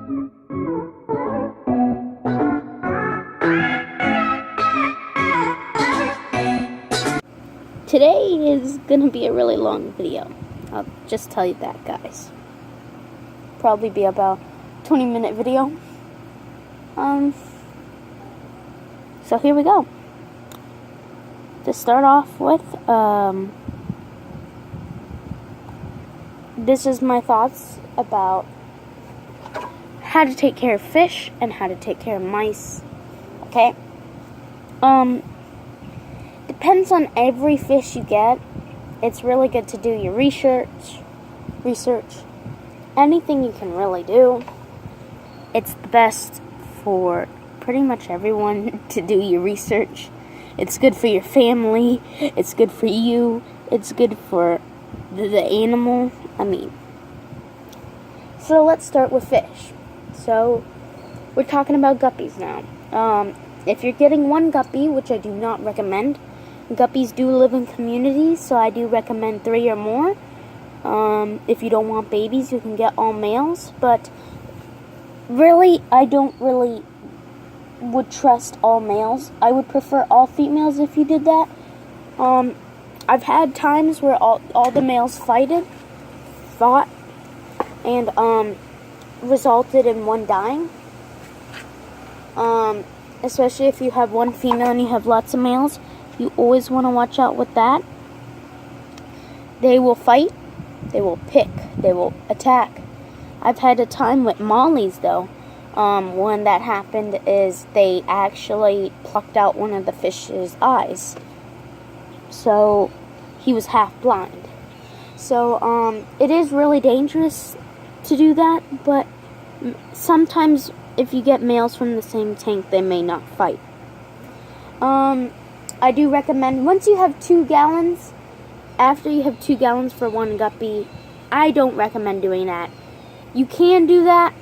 Today is gonna be a really long video. I'll just tell you that, guys. Probably be about 20-minute video. So here we go. To start off with, this is my thoughts about how to take care of fish and how to take care of mice. Okay? Depends on every fish you get. It's really good to do your research. Anything you can really do. It's the best for pretty much everyone to do your research. It's good for your family. It's good for you. It's good for the animal. So let's start with fish. So we're talking about guppies now. If you're getting one guppy, which I do not recommend, guppies do live in communities, so I do recommend 3 or more. If you don't want babies, you can get all males, but really, I don't really would trust all males. I would prefer all females if you did that. I've had times where all the males fought, and resulted in one dying. Especially if you have one female and you have lots of males, you always want to watch out with that. They will fight, they will pick, they will attack. I've had a time with mollies though. When that happened is they actually plucked out one of the fish's eyes. So he was half blind. So it is really dangerous to do that, but sometimes if you get males from the same tank, they may not fight. I do recommend, once you have 2 gallons, after you have 2 gallons for one guppy, I don't recommend doing that. You can do that.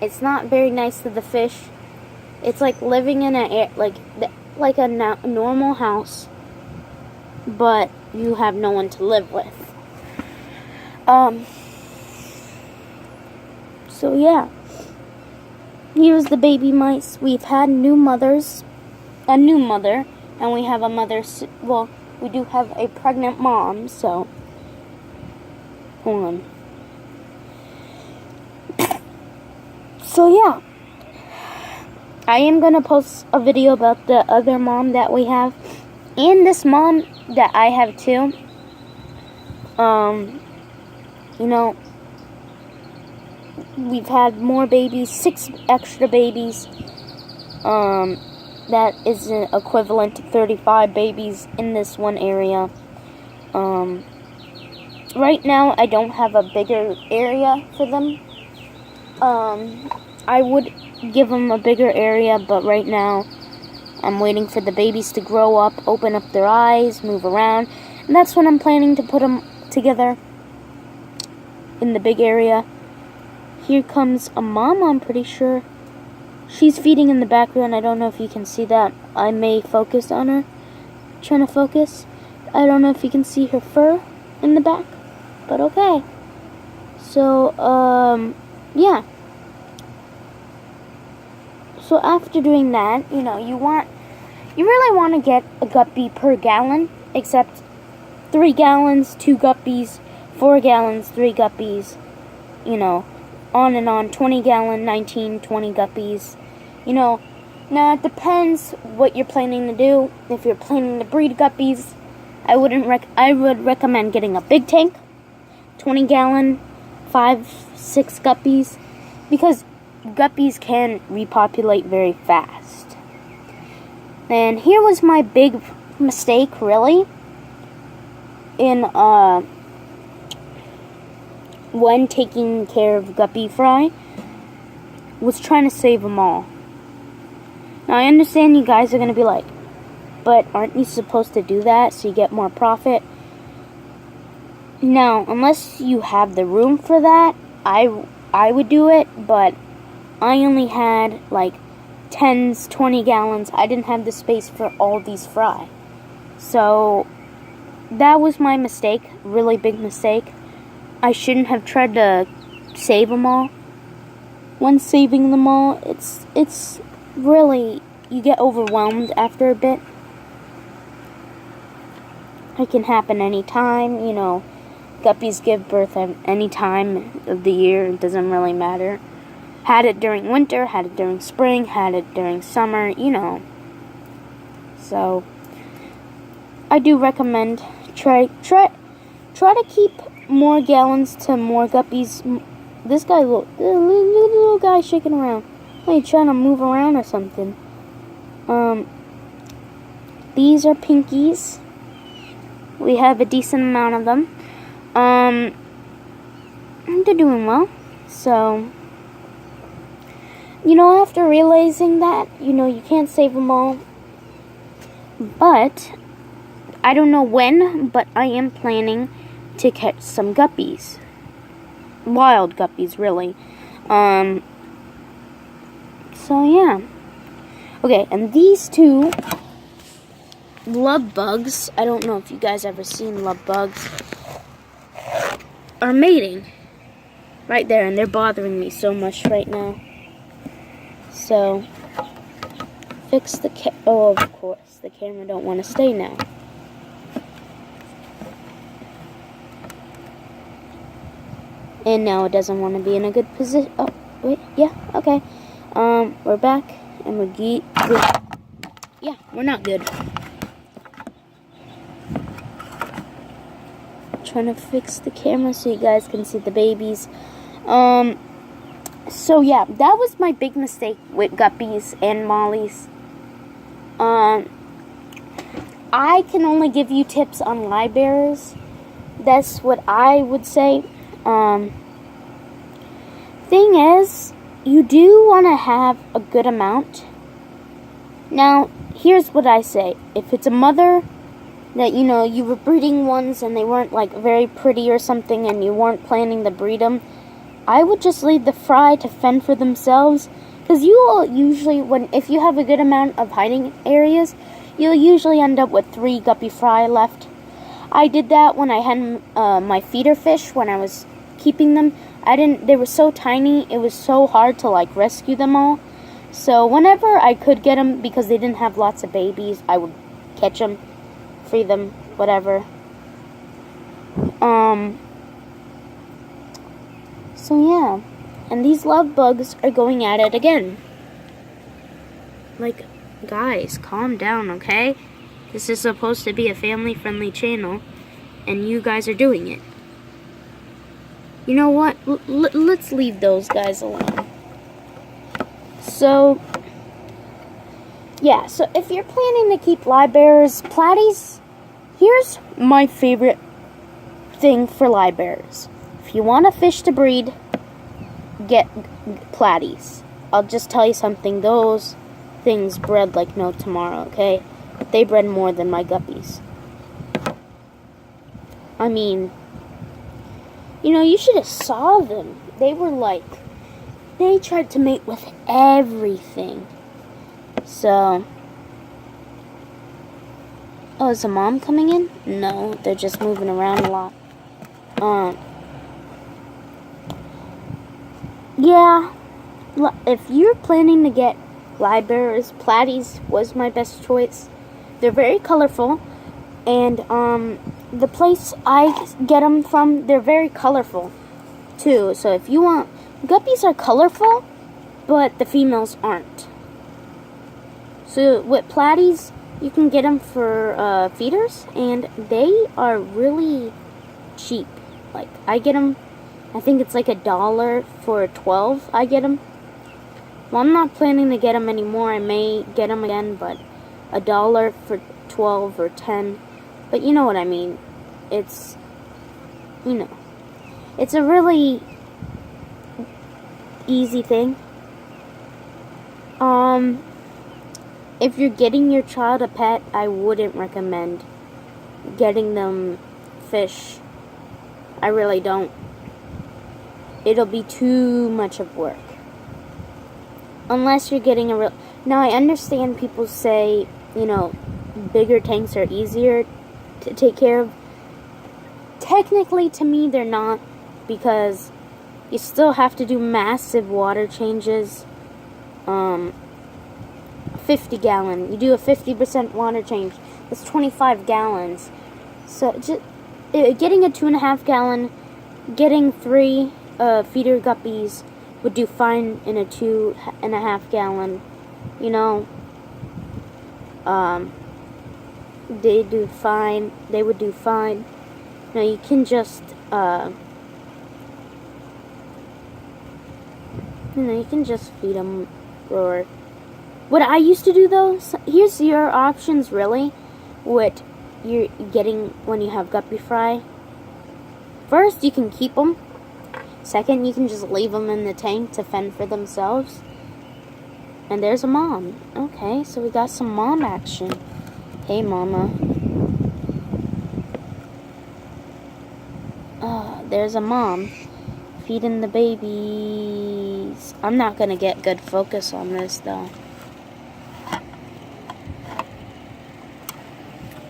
It's not very nice to the fish. It's like living in like a normal house, but you have no one to live with. So yeah, here's the baby mice. We've had a new mother, and we have a mother. Well, we do have a pregnant mom. So hold on. So yeah, I am gonna post a video about the other mom that we have, and this mom that I have too. You know, we've had more babies, 6 extra babies. That is equivalent to 35 babies in this one area. Right now, I don't have a bigger area for them. I would give them a bigger area, but right now, I'm waiting for the babies to grow up, open up their eyes, move around, and that's when I'm planning to put them together in the big area. Here comes a mom, I'm pretty sure. She's feeding in the background. I don't know if you can see that. I may focus on her. Trying to focus. I don't know if you can see her fur in the back, but okay. So, yeah. So after doing that, you know, you really want to get a guppy per gallon, except 3 gallons, 2 guppies, 4 gallons, 3 guppies, you know, on and on, 20 gallon, 19, 20 guppies, you know. Now it depends what you're planning to do. If you're planning to breed guppies, I would recommend getting a big tank, 20 gallon, 5-6 guppies, because guppies can repopulate very fast. And here was my big mistake, really, in when taking care of guppy fry, was trying to save them all. Now I understand you guys are going to be like, but aren't you supposed to do that so you get more profit? No, unless you have the room for that, I would do it, but I only had like 10s, 20 gallons. I didn't have the space for all these fry. So that was my mistake, really big mistake. I shouldn't have tried to save them all. when saving them all. It's really, you get overwhelmed after a bit. It can happen anytime, you know. Guppies give birth at any time of the year. It doesn't really matter. Had it during winter, had it during spring, had it during summer, you know. So, I do recommend try to keep more gallons to more guppies. This guy, little guy shaking around. Hey, trying to move around or something. These are pinkies. We have a decent amount of them. They're doing well. So, you know, after realizing that, you know, you can't save them all. But, I don't know when, but I am planning to catch some guppies. Wild guppies, really. So, yeah. Okay, and these two love bugs, I don't know if you guys ever seen love bugs, are mating right there, and they're bothering me so much right now. So, fix the oh, of course, the camera don't want to stay now. And now it doesn't want to be in a good position. Oh, wait, yeah, okay. We're back, and we're yeah, we're not good. Trying to fix the camera so you guys can see the babies. So yeah, that was my big mistake with guppies and mollies. I can only give you tips on live bearers. That's what I would say. Thing is, you do want to have a good amount. Now, here's what I say. If it's a mother that, you know, you were breeding ones and they weren't, like, very pretty or something and you weren't planning to breed them, I would just leave the fry to fend for themselves. Because you will usually, if you have a good amount of hiding areas, you'll usually end up with 3 guppy fry left. I did that when I had my feeder fish, when I was keeping them. They were so tiny, it was so hard to, like, rescue them all. So whenever I could get them, because they didn't have lots of babies, I would catch them, free them, whatever. So yeah, and these love bugs are going at it again. Like, guys, calm down, okay? This is supposed to be a family-friendly channel, and you guys are doing it. You know what? Let's leave those guys alone. So, yeah, so if you're planning to keep live bearers, platies, here's my favorite thing for live bearers. If you want a fish to breed, get platies. I'll just tell you something, those things bred like no tomorrow, okay? They bred more than my guppies. I mean, you know, you should have saw them. They were like, they tried to mate with everything. So, oh, is the mom coming in? No, they're just moving around a lot. Yeah, if you're planning to get live bearers, platies was my best choice. They're very colorful, and the place I get them from, they're very colorful too. So if you want, guppies are colorful, but the females aren't. So with platies, you can get them for feeders, and they are really cheap. Like, I get them, I think it's like $1 for 12. I get them. Well, I'm not planning to get them anymore. I may get them again, but $1 for 12 or 10. But you know what I mean. It's, you know, it's a really easy thing. If you're getting your child a pet, I wouldn't recommend getting them fish. I really don't. It'll be too much of work. Unless you're getting a real... Now, I understand people say, you know, bigger tanks are easier to take care of. Technically, to me, they're not. Because You still have to do massive water changes. 50 gallon. You do a 50% water change. That's 25 gallons. So just getting a 2.5 gallon, getting 3 feeder guppies would do fine in a 2.5 gallon. You know, they do fine. They would do fine. Now you can just you can just feed them. Or what I used to do though, here's your options really, what you're getting when you have guppy fry. First, you can keep them. Second, you can just leave them in the tank to fend for themselves. And there's a mom. Okay, so we got some mom action. Hey, mama. There's a mom feeding the babies. I'm not gonna get good focus on this though,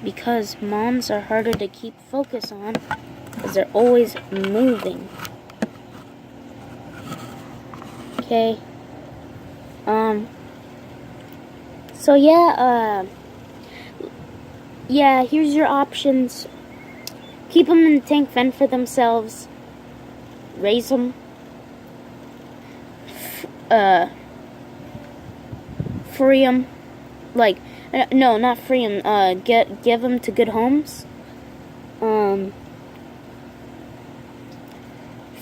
because moms are harder to keep focus on because they're always moving. Okay. So yeah, here's your options. Keep them in the tank, fend for themselves. Raise them. Free them. Like, no, not free them. Give them to good homes.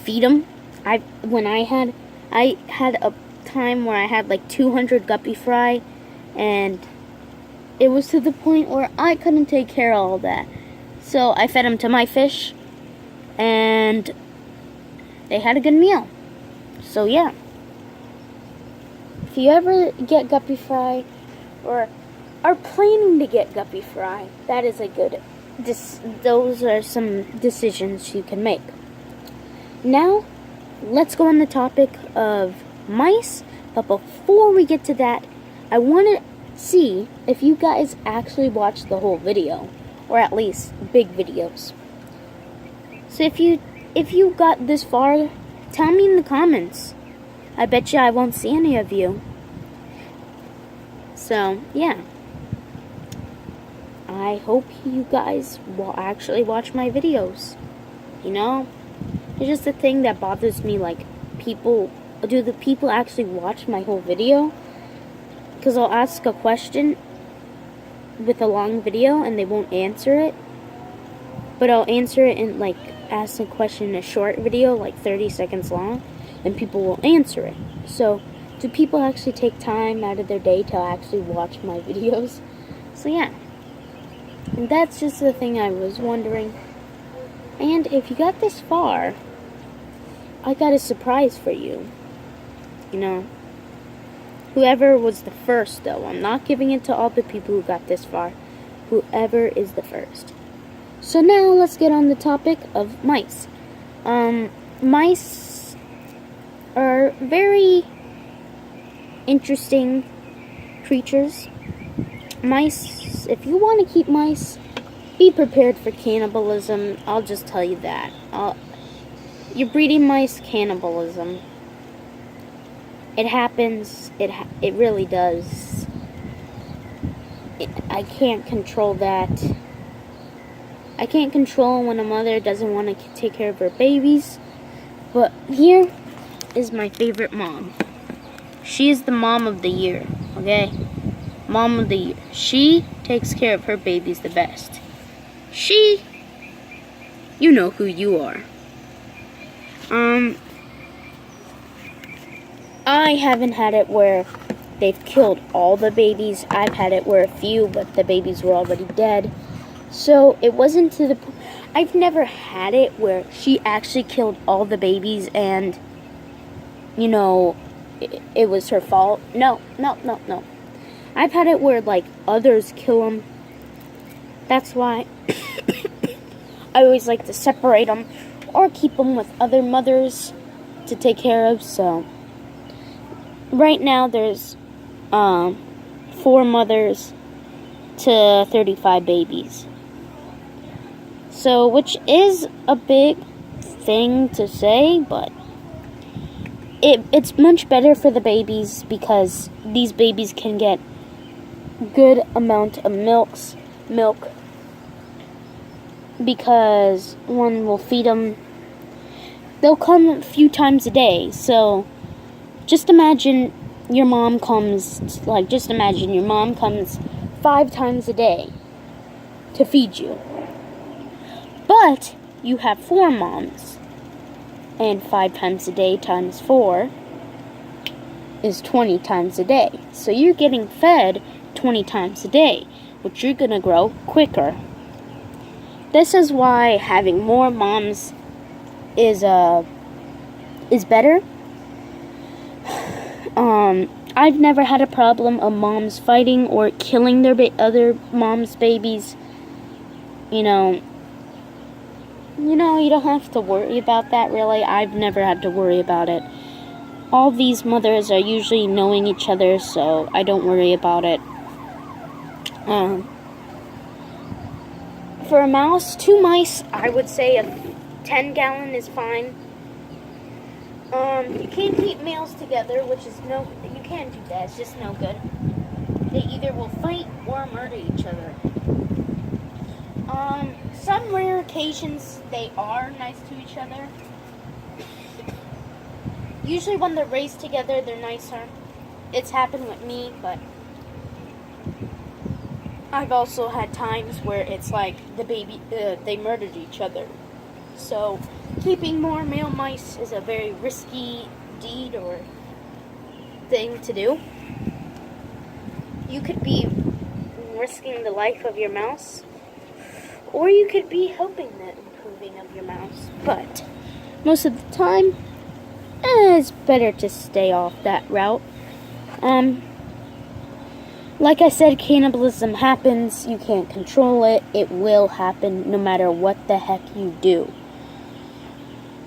Feed them. I had a time where I had like 200 guppy fry, and it was to the point where I couldn't take care of all that. So I fed them to my fish, and they had a good meal. So yeah, if you ever get guppy fry or are planning to get guppy fry, that is a good. Those are some decisions you can make. Now, let's go on the topic of mice. But before we get to that, I want to see if you guys actually watched the whole video, or at least big videos. So if you got this far, tell me in the comments. I bet you I won't see any of you. So yeah, I hope you guys will actually watch my videos. You know, it's just a thing that bothers me. Like, do the people actually watch my whole video? Because I'll ask a question with a long video and they won't answer it. But I'll answer it and ask a question in a short video, like 30 seconds long, and people will answer it. So, do people actually take time out of their day to actually watch my videos? So yeah, and that's just the thing I was wondering. And if you got this far, I got a surprise for you. You know, whoever was the first, though, I'm not giving it to all the people who got this far. Whoever is the first. So now let's get on the topic of mice. Mice are very interesting creatures. Mice, if you want to keep mice, be prepared for cannibalism. I'll just tell you that. You're breeding mice, cannibalism. It happens. It really does. I can't control that. I can't control when a mother doesn't want to take care of her babies. But here is my favorite mom. She is the mom of the year, okay? Mom of the year. She takes care of her babies the best. You know who you are. I haven't had it where they've killed all the babies. I've had it where a few, but the babies were already dead. So it wasn't to the point. I've never had it where she actually killed all the babies and, you know, it was her fault. No. I've had it where, others kill them. That's why I always like to separate them or keep them with other mothers to take care of. So right now there's 4 mothers to 35 babies. So, which is a big thing to say, but it's much better for the babies because these babies can get good amount of milk because one will feed them. They'll come a few times a day. So just imagine your mom comes 5 times a day to feed you. But you have 4 moms, and 5 times a day times 4 is 20 times a day. So you're getting fed 20 times a day, which you're gonna grow quicker. This is why having more moms is better. I've never had a problem of moms fighting or killing their other moms' babies. You don't have to worry about that, really. I've never had to worry about it. All these mothers are usually knowing each other, so I don't worry about it. For a mouse, 2 mice, I would say a 10-gallon is fine. You can't keep males together, which is you can't do that, it's just no good. They either will fight or murder each other. Some rare occasions, they are nice to each other. Usually when they're raised together, they're nicer. It's happened with me, but I've also had times where it's like they murdered each other. So keeping more male mice is a very risky deed or thing to do. You could be risking the life of your mouse, or you could be helping the improving of your mouse. But most of the time, it's better to stay off that route. Like I said, cannibalism happens. You can't control it. It will happen no matter what the heck you do.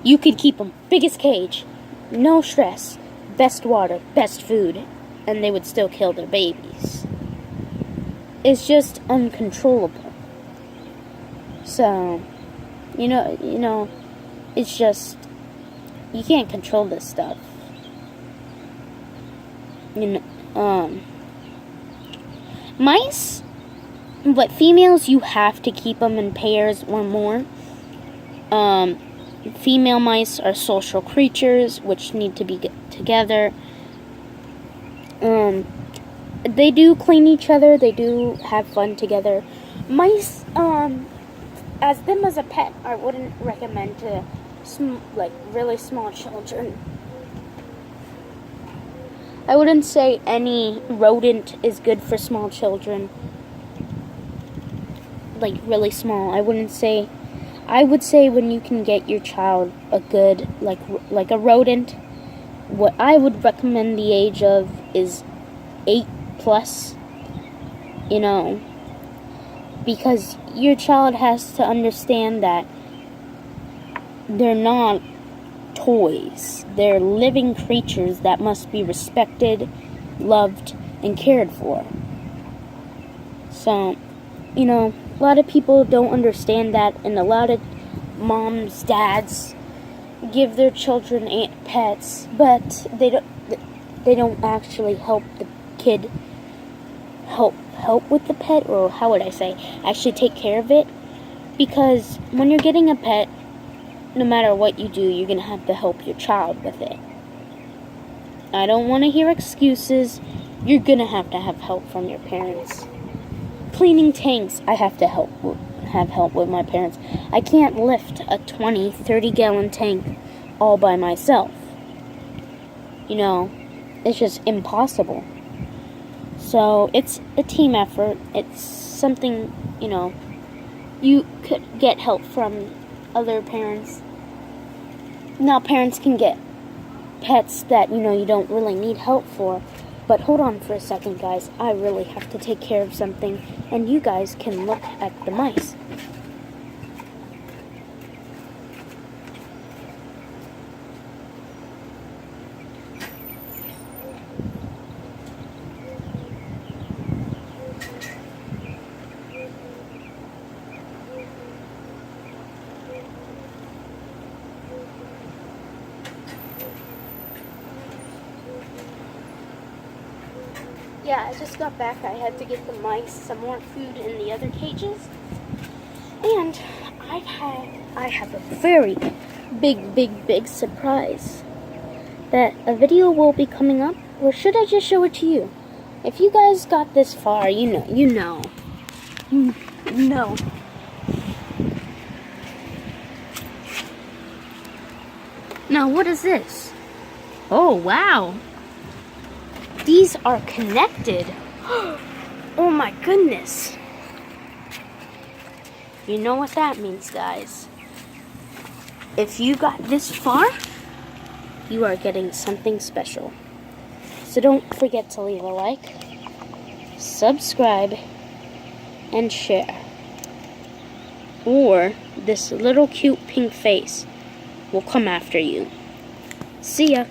You could keep them biggest cage, no stress, best water, best food, and they would still kill their babies. It's just uncontrollable. So, it's just, you can't control this stuff. Mice, but females, you have to keep them in pairs or more. Female mice are social creatures, which need to be together. They do clean each other. They do have fun together. Mice, as them as a pet, I wouldn't recommend to really small children. I wouldn't say any rodent is good for small children. Like really small. I would say when you can get your child a good like a rodent, what I would recommend the age of is 8+. Because your child has to understand that they're not toys. They're living creatures that must be respected, loved, and cared for. So, a lot of people don't understand that, and a lot of moms, dads give their children pets, but they don't actually help the kid help with the pet, or how would I say, actually take care of it. Because when you're getting a pet, no matter what you do, you're going to have to help your child with it. I don't want to hear excuses. You're going to have help from your parents. Cleaning tanks, I have to have help with my parents. I can't lift a 20, 30-gallon tank all by myself. It's just impossible. So it's a team effort. It's something, you could get help from other parents. Now parents can get pets that, you don't really need help for. But hold on for a second, guys. I really have to take care of something, and you guys can look at the mice. Yeah, I just got back. I had to get the mice some more food in the other cages. And I have a very big surprise. That a video will be coming up, or should I just show it to you? If you guys got this far, you know. Now, what is this? Oh, wow. These are connected. Oh my goodness. You know what that means, guys. If you got this far, you are getting something special. So don't forget to leave a like, subscribe, and share. Or this little cute pink face will come after you. See ya.